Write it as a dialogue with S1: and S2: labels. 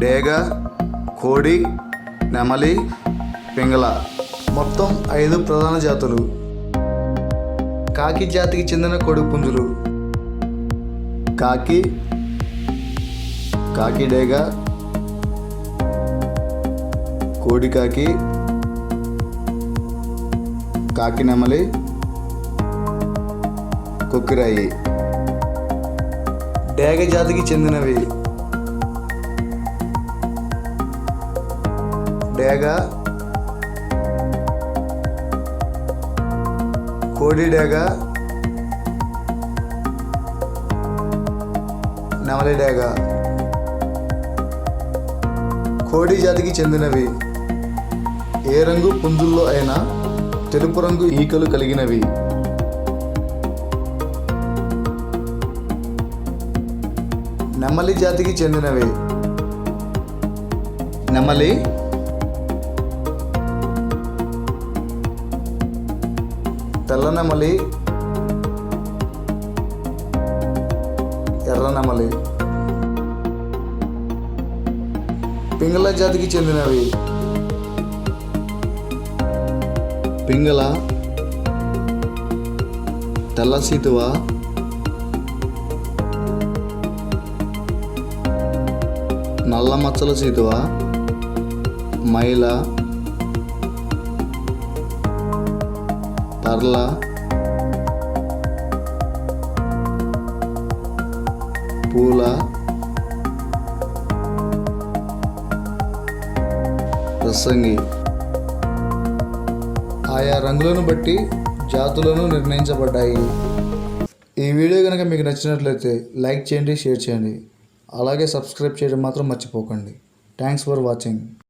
S1: డేగ, కోడి, నెమలి, పింగళ. మొత్తం 5 ప్రధాన జాతులు. కాకి జాతికి చెందిన కోడిపుంజులు: కాకి, కాకి డేగ, కోడి కాకి, కాకి నెమలి, కొక్కిరాయి. డేగ జాతికి చెందినవి: డేగ, కోడి డేగ, నెమలి డేగ. కోడి జాతికి చెందినవి: ఏ రంగు పుంజుల్లో అయినా తెలుపు రంగు ఈకలు కలిగినవి. నెమలి జాతికి చెందినవి: నెమలి, తెల్ల నెమలి, ఎర్ర నెమలి. పింగళ జాతికి చెందినవి: పింగళ, తెల్ల సీతువ, నల్ల మచ్చల సీతువ, మైల, పర్ల, పూల, రసంగి. ఆయా రంగులను బట్టి జాతులను నిర్ణయించబడ్డాయి. ఈ వీడియో కనుక మీకు నచ్చినట్లయితే లైక్ చేయండి, షేర్ చేయండి. అలాగే సబ్స్క్రైబ్ చేయడం మాత్రం మర్చిపోకండి. Thanks for watching.